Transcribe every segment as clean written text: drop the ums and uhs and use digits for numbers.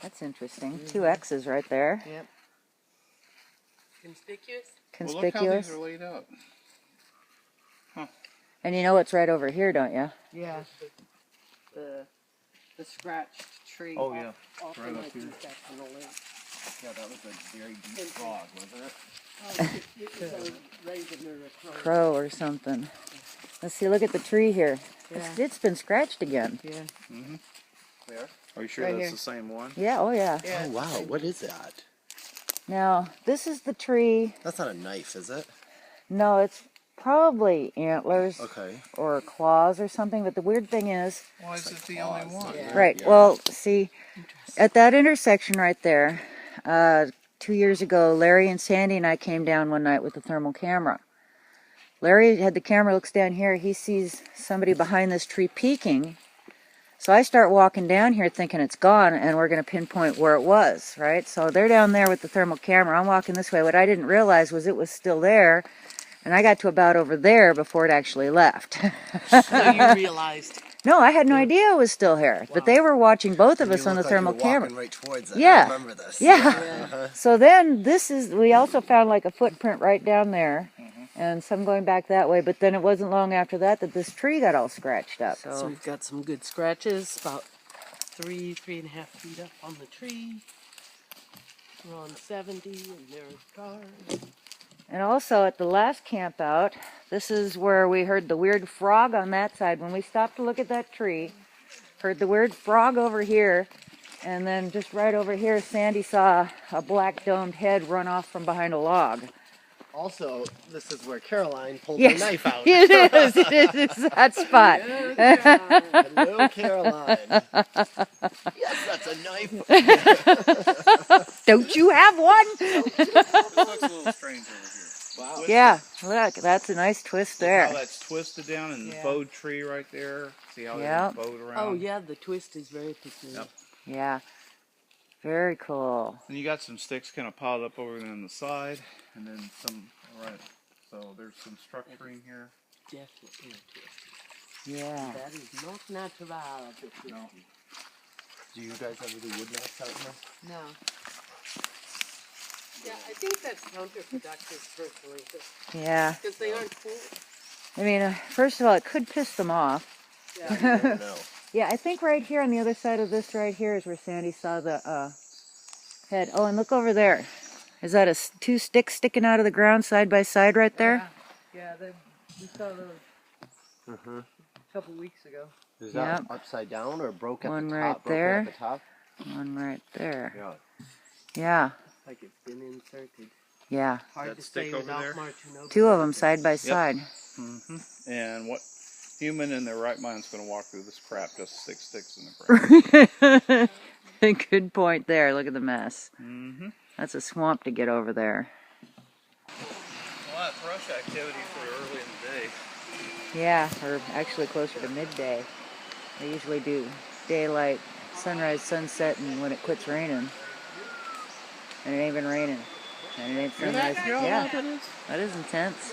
That's interesting. 2 X's right there. Yep. Conspicuous? Conspicuous. Well, look how these are laid out. Huh. And you know what's right over here, don't you? Yeah. The scratched tree. Oh, yeah. Off Right up here. Yeah, that was a very deep frog, wasn't it? It was a raven or a crow. Crow or something. Let's see, look at the tree here. Yeah. It's been scratched again. Yeah. Mm-hmm. Where? Are you sure Right that's here. the same one? Yeah, oh yeah. Yeah. Oh, wow. What is that? Now, this is the tree. That's not a knife, is it? No, it's probably antlers Okay. or claws or something, but the weird thing is, Why is it the only one? Yeah. right, Yeah. well, see, at that intersection right there, 2 years ago, Larry and Sandy and I came down one night with a thermal camera. Larry had the camera, looks down here, he sees somebody behind this tree peeking. So I start walking down here thinking it's gone and we're going to pinpoint where it was, right? So they're down there with the thermal camera. I'm walking this way. What I didn't realize was it was still there. And I got to about over there before it actually left. So you realized. No, I had no idea it was still here. But they were watching both of us on the thermal camera. Right towards it. Yeah. I remember this. Yeah. So then we also found like a footprint right down there. And some going back that way, but then it wasn't long after that this tree got all scratched up. So we've got some good scratches, about 3.5 feet up on the tree. We're on 70, and there's cars. And also at the last camp out, this is where we heard the weird frog on that side. When we stopped to look at that tree, heard the weird frog over here, and then just right over here, Sandy saw a black domed head run off from behind a log. Also, this is where Caroline pulled Yes, her knife out. It is. It is that spot. Hello, Caroline. Yes, that's a knife. Don't you have one? This looks a little strange over here. Wow. Yeah, look, that's a nice twist there. How that's twisted down and the Yeah. bowed tree right there. See how Yeah. it's bowed around? Oh, yeah, the twist is very peculiar. Yep. Yeah, very cool. And you got some sticks kind of piled up over there on the side, and then some, right, so there's some structuring here. Definitely a twist. Yeah. That is not natural. No. Do you guys ever do wood knots out here? No. Yeah, I think that's counterproductive, personally, Yeah. because they aren't cool. I mean, first of all, it could piss them off. Yeah. You never know. Yeah, I think right here on the other side of this right here is where Sandy saw the head. Oh, and look over there. Is that two sticks sticking out of the ground side by side right there? Yeah, we saw those a couple weeks ago. Is that Yep. upside down or broke at One the right top? Broken there. at the top? One right there. Yeah. Yeah, Like it's been inserted. yeah. Hard That to stick say over without there? marching over. 2 of them side by side. Mm-hmm. And what human in their right mind is going to walk through this crap just to stick sticks in the ground? Good point there. Look at the mess. Mm-hmm. That's a swamp to get over there. Well, that's rush activity for early in the day. Yeah, or actually closer to midday. They usually do daylight, sunrise, sunset, and when it quits raining. And it ain't been raining. And it ain't sunrise. Yeah, that is intense.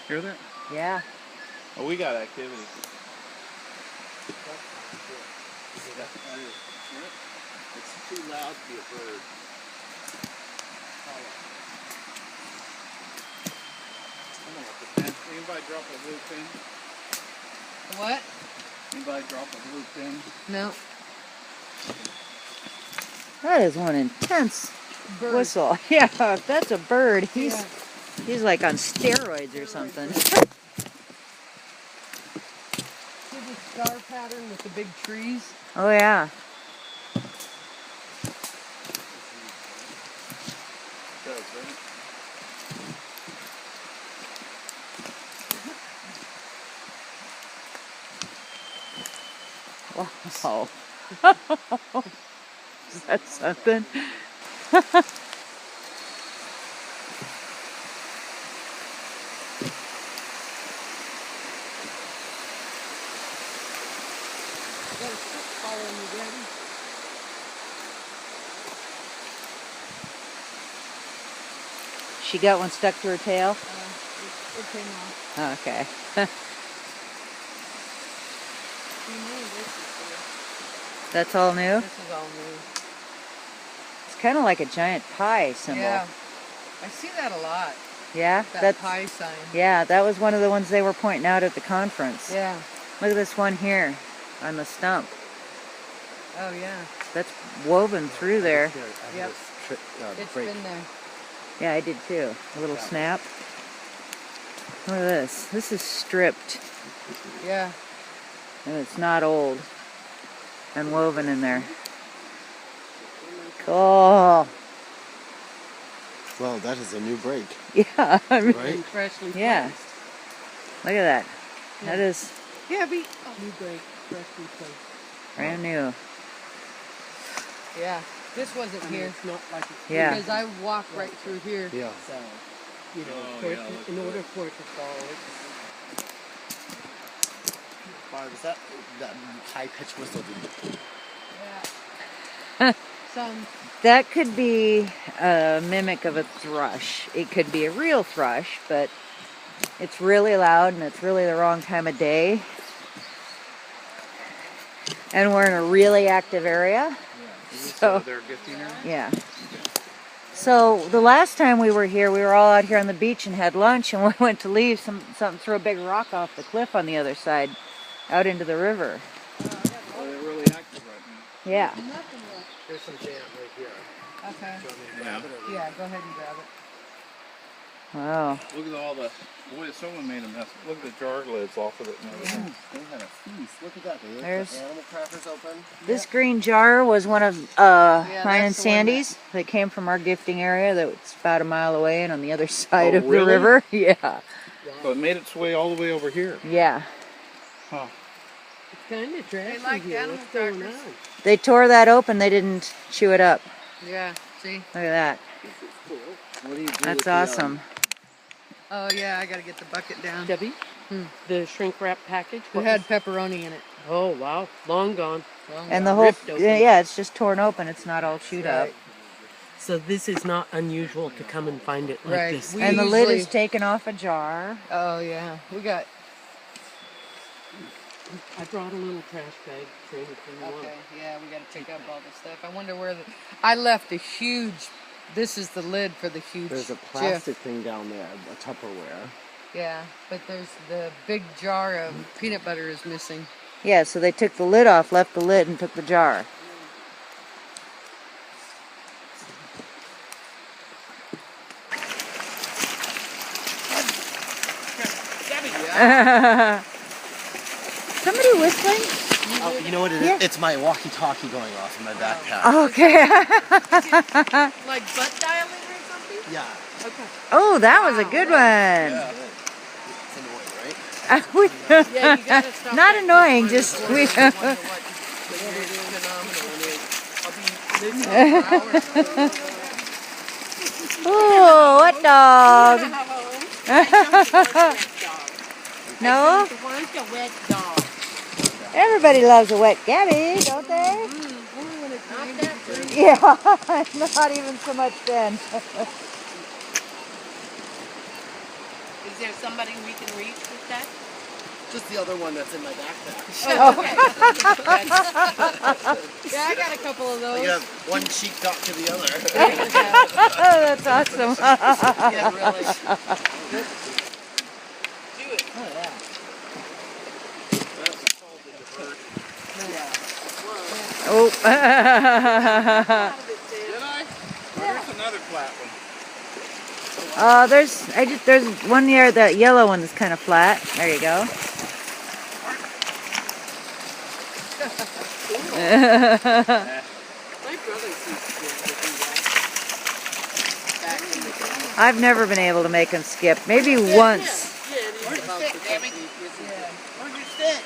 Hear that? Yeah. Oh, we got activity. It's too loud to be a bird. Anybody drop a blue pin? What? Anybody drop a blue pin? No. That is one intense Bird. whistle. Yeah, if that's a bird, he's like on steroids or something. See the star pattern with the big trees? Oh yeah. Does, right? Wow. Is that something? Got a stick following you, Daddy. She got one stuck to her tail? It came off. Okay. That's all new? This is all new. It's kind of like a giant pie symbol. Yeah. I see that a lot. Yeah? That pie sign. Yeah, that was one of the ones they were pointing out at the conference. Yeah. Look at this one here on the stump. Oh, yeah. That's woven through there. Yep. It's been there. Yeah, I did too. A little snap. Look at this. This is stripped. Yeah. And it's not old. And woven in there. Cool. Well, that is a new break, Yeah. I mean, right? Freshly Yeah. placed. look at that. That is Yeah, New break, freshly placed. brand new. Yeah. This wasn't I mean, here. it's not like it's Yeah. Because I walked right through here. Yeah. so, you know, Oh, of course, yeah, in order for it to fall, Barb, is that high pitched whistle? Yeah. Some. That could be a mimic of a thrush. It could be a real thrush, but it's really loud and it's really the wrong time of day. And we're in a really active area. So, They're gifting her. yeah. So the last time we were here, we were all out here on the beach and had lunch, and we went to leave. Something threw a big rock off the cliff on the other side, out into the river. Oh, they're really active right now. Yeah. Nothing left. There's some jam right here. Okay. Do you want me to Yeah. grab it or- Yeah, go ahead and grab it. Wow. Look at all the. Boy, someone made a mess. Look at the jar lids off of it and everything. They had a feast. Look at that. They left There's- the animal crackers open. This green jar was one of mine and that's the one Sandy's that came from our gifting area that was about a mile away and on the other side Oh, of the really? river. Yeah. So it made its way all the way over here. Yeah. Huh. it's kind of trashy like here. animal What's going crackers. on? They tore that open. They didn't chew it up. Yeah. See? Look at that. This is cool. What do you do? That's with the, awesome. Oh, yeah, I got to get the bucket down. Debbie, the shrink wrap package. It what had was- pepperoni in it. Oh wow, long gone. And the whole, ripped open. yeah, it's just torn open. It's not all chewed up. Right. So this is not unusual to come and find it like Right. this. We- And the lid is usually- taken off a jar. Oh, yeah. We got. I brought a little trash bag for anything you want. Okay, yeah, we got to pick up all the stuff. I wonder where the. I left a huge. This is the lid for the huge. There's a jiff. plastic thing down there, a Tupperware. Yeah, but there's the big jar of peanut butter is missing. Yeah, so they took the lid off, left the lid, and took the jar. Somebody whistling? Oh, you know what it is? Yeah. It's my walkie-talkie going off in my backpack. Okay. Like butt dialing or something? Yeah. Okay. Oh, that was a good one. It's annoying, right? Yeah, you gotta stop. Not that annoying, quick just wonder we. what the weird phenomenon is. I'll be listening for hours. Oh, what dog? No? Where's the wet dog? Everybody loves a wet Gabby, don't they? Not that pretty. Yeah, not even so much then. Is there somebody we can reach with that? Just the other one that's in my backpack. Yeah, I got a couple of I those. got one cheek talk to the other. Oh, that's awesome. Yeah, really. Do it. Oh, yeah. Oh. Did I? There's another flat one. There's one here, that yellow one that's kind of flat. There you go. My brother seems to be able to do that. Back in the day. I've never been able to make them skip. Maybe once. Yeah, it is about the technique, isn't it? Where's your stick?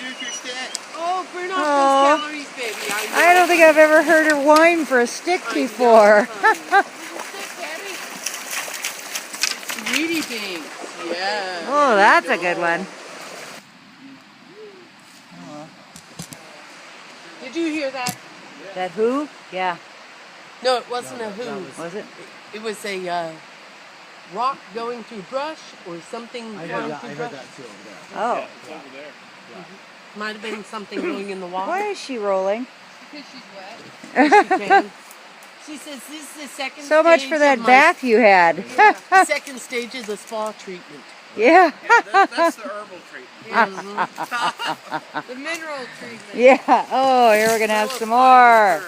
Where's your stick? Oh, burn off Aw. those calories, baby. I don't think I've ever heard her whine for a stick before. Sweetie things. Yeah. Oh, that's a good one. Did you hear that? That who? Yeah. No, it wasn't a who. Was it? It was a rock going through brush or something I flying heard through that brush. too over there. Oh. It's over there. Might have been something going in the water. Why is she rolling? Because she's wet. Yes, she can. She says this is the second So much stage for that of bath you had. my second stage of the spa treatment. Yeah. Yeah, that's the herbal treatment. The mineral treatment. Yeah. Oh, here we're gonna have some more.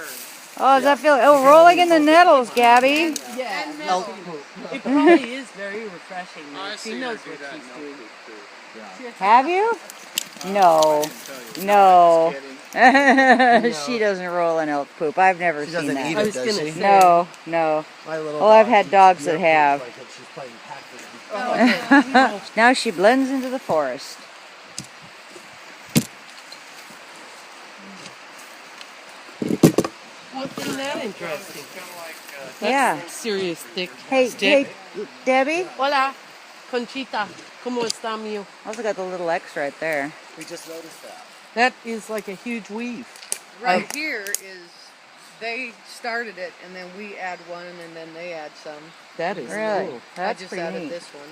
Oh, does that feel? Oh, rolling in the nettles, Gabby. Yeah. And metal. It probably is very refreshing. I She see knows her do what that she's in doing. Elk Creek, too. Have you? No. I No. didn't She doesn't roll in elk poop. I've never She seen doesn't that. eat I it, was does gonna she? say. No, no. My little Well, I've dog had eats dogs that deer poop have. Like she's playing Pac-Man. Now she blends into the forest. Well, isn't that interesting? That's Yeah. serious thick Hey, stick. hey, Debbie. Hola, Conchita. ¿Cómo está, mío? Also got the little X right there. We just noticed that. That is like a huge weave. Right here is, they started it, and then we add one, and then they add some. That is Really? cool. That's I just pretty added neat. this one.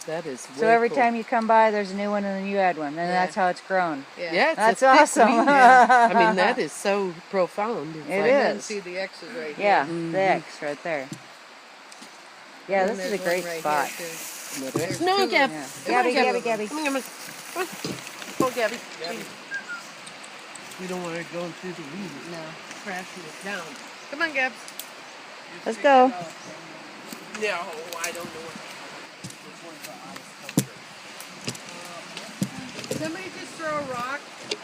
That is So way every cool. time you come by, there's a new one, and then you add one, and Yeah. that's how it's grown. Yeah. Yeah, it's That's a thick awesome. weave. I mean, that is so profound. It's It And like, then is. see the X's right Yeah, here. the X right there. Yeah, And this is a there's great one right spot. here, too. There's There's no, two. Gab. Yeah. Come on, Gabby, Gabby, Gabby. Come on, come on. Come on. Oh, Gabby. We don't want her going through the weeds. No. Crashing it down. Come on, Gabs. Let's go. No, I don't know what. Somebody just throw a rock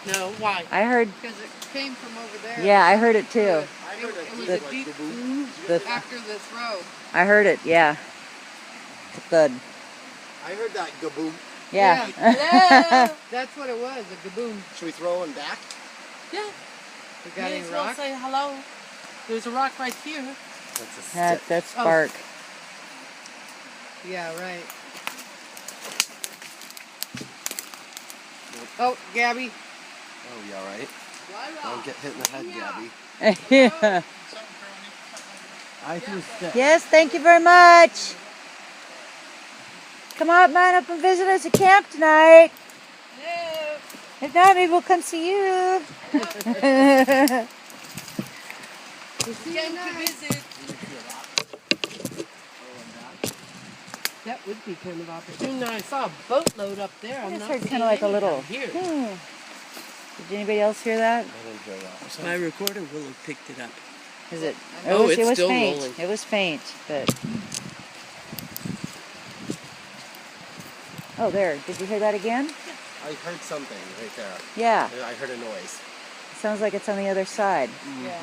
No, why? I heard. because it came from over there. Yeah, I heard it too. It was a deep The, after the throw. I heard it. Yeah. It's a thud. I heard that gaboom. Yeah. Hello. That's what it was, a gaboom. Should we throw him back? Yeah. You got May any as well rock? say hello. There's a rock right here. That's a stick. That's Spark. Yeah, right. Oh, Gabby. Oh, you alright? Voila. Don't get hit in the head, Gabby. Yeah. I threw stick. Yes, thank you very much. Come on, man, up and visit us at camp tonight. Hello. If not, maybe we'll come see you. Came to visit. That would be kind of opportune. Now I saw a boatload up there. I'm I just not heard seeing kind of like a any little. down here. Did anybody else hear that? I didn't hear that. My recorder will have picked it up. Is it? Oh, it it's was still faint. rolling. It was faint, but. Oh, there. Did you hear that again? I heard something right there. Yeah. I heard a noise. Sounds like it's on the other side. Yeah.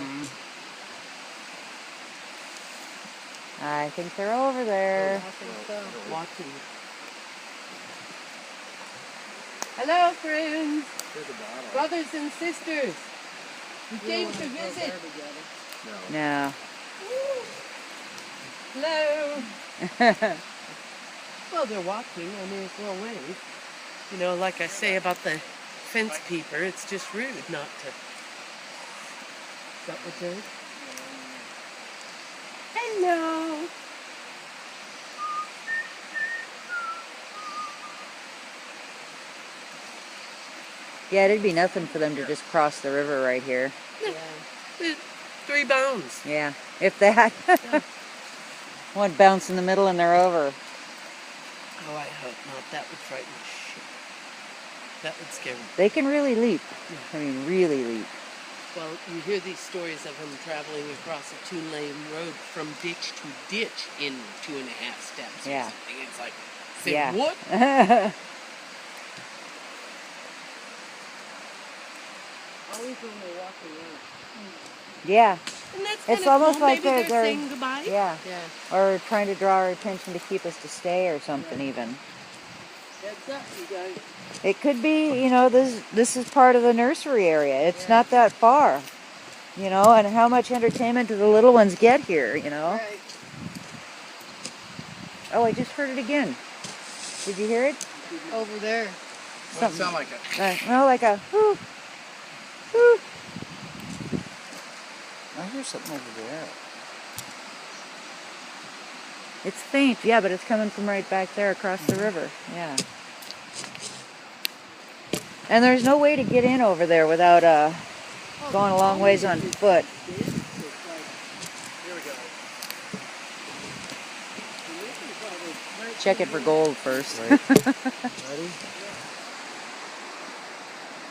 I think they're over there. I think so. Watching. Hello, friends, Here's a bottle. brothers and sisters. We came to visit. No. No. Hello. Well, they're watching. I may as well wave. You know, like I say about the fence peeper, it's just rude not to. Is that what they're? Hello. Yeah, it'd be nothing for them to just cross the river right here. Yeah. 3 bounds. Yeah, if that. One bounce in the middle and they're over. Oh, I hope not. That would frighten the shit. That would scare me. They can really leap. I mean, really leap. Well, you hear these stories of them traveling across a 2-lane road from ditch to ditch in 2.5 steps Yeah. or something. It's like, say Yeah. what? Always when we're walking in. Yeah, And that's It's kinda almost cool. like Maybe they're- saying goodbye. yeah. Yeah. Or trying to draw our attention to keep us to stay or something even. Heads up, you guys. It could be, you know, this is part of the nursery area. It's not that far, you know, and how much entertainment do the little ones get here, you know? Right. Oh, I just heard it again. Did you hear it? Over there. Doesn't sound like it. No, like a whoo, whoo. I hear something over there. It's faint, yeah, but it's coming from right back there across the river. Yeah. And there's no way to get in over there without going a long ways on foot. Check it for gold first. Ready?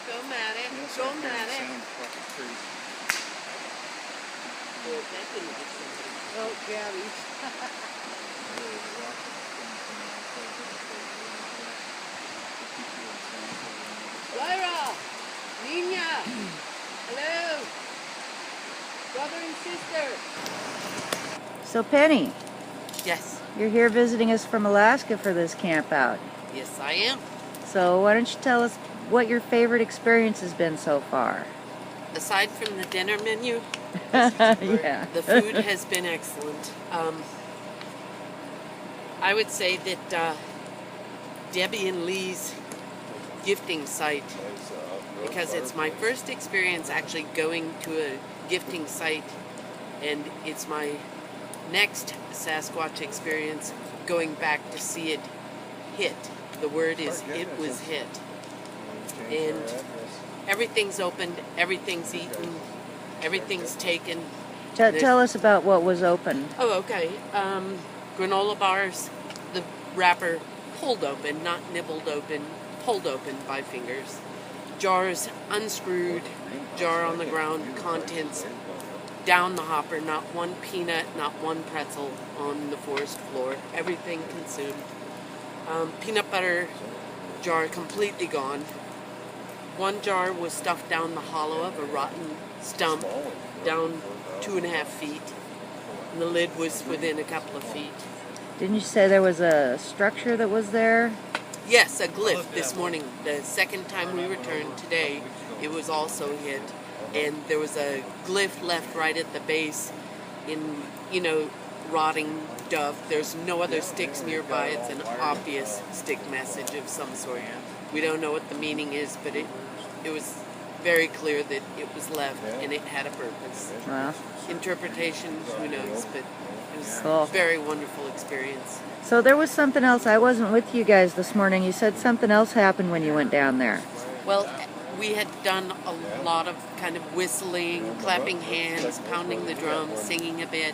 Go, Maddie. Go, Maddie. Oh, Gabby. Lyra! Nina! Hello! Brother and sister! So Penny, Yes. you're here visiting us from Alaska for this camp out. Yes, I am. So why don't you tell us what your favorite experience has been so far? Aside from the dinner menu, Yeah. the food has been excellent. I would say that Debbie and Lee's gifting site, because it's my first experience actually going to a gifting site, and it's my next Sasquatch experience going back to see it hit. The word is it was hit. And everything's opened, everything's eaten, everything's taken. Tell us about what was open. Oh, okay. Granola bars, the wrapper pulled open, not nibbled open, pulled open by fingers. Jars unscrewed, jar on the ground, contents down the hopper, not one peanut, not one pretzel on the forest floor, everything consumed. Peanut butter jar completely gone. One jar was stuffed down the hollow of a rotten stump, down 2.5 feet. And the lid was within a couple of feet. Didn't you say there was a structure that was there? Yes, a glyph this morning. The second time we returned today, it was also hit. And there was a glyph left right at the base in, rotting duff. There's no other sticks nearby. It's an obvious stick message of some sort. We don't know what the meaning is, but it was very clear that it was left and it had a purpose. Wow. Interpretation, who knows, but it was Cool. a very wonderful experience. So there was something else. I wasn't with you guys this morning. You said something else happened when you went down there. Well, we had done a lot of kind of whistling, clapping hands, pounding the drum, singing a bit.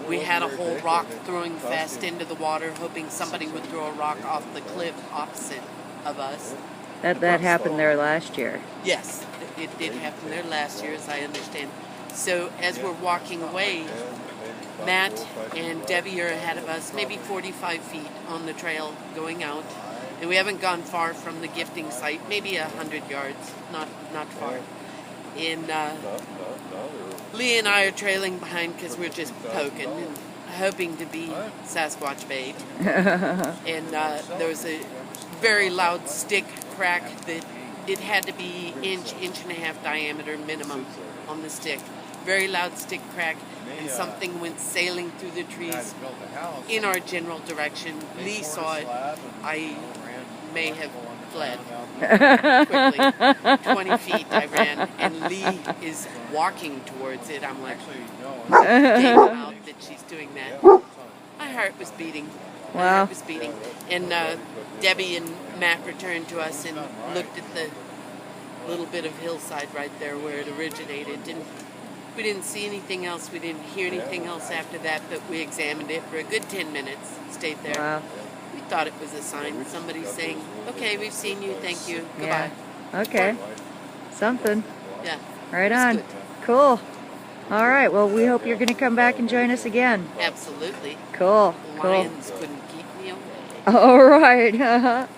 We had a whole rock throwing fest into the water, hoping somebody would throw a rock off the cliff opposite of us. That happened there last year. Yes, it did happen there last year, as I understand. So as we're walking away, Matt and Debbie are ahead of us, maybe 45 feet on the trail going out. And we haven't gone far from the gifting site, maybe 100 yards, not far. And Lee and I are trailing behind because we're just poking and hoping to be Sasquatch bait. And there was a very loud stick crack that it had to be inch and a half diameter minimum on the stick. Very loud stick crack, and something went sailing through the trees in our general direction. Lee saw it. I may have fled quickly. 20 feet I ran, and Lee is walking towards it. I'm like, game out that she's doing that. My heart was beating. My Wow. heart was beating. And Debbie and Matt returned to us and looked at the little bit of hillside right there where it originated. And we didn't see anything else. We didn't hear anything else after that, but we examined it for a good 10 minutes, stayed there. Wow. We thought it was a sign. Somebody saying, okay, we've seen you, thank you, goodbye. Yeah. Okay. Something. Yeah. Right It was on. good. Cool. All right. Well, we hope you're going to come back and join us again. Absolutely. Cool. Cool. Lions couldn't keep me away. All right.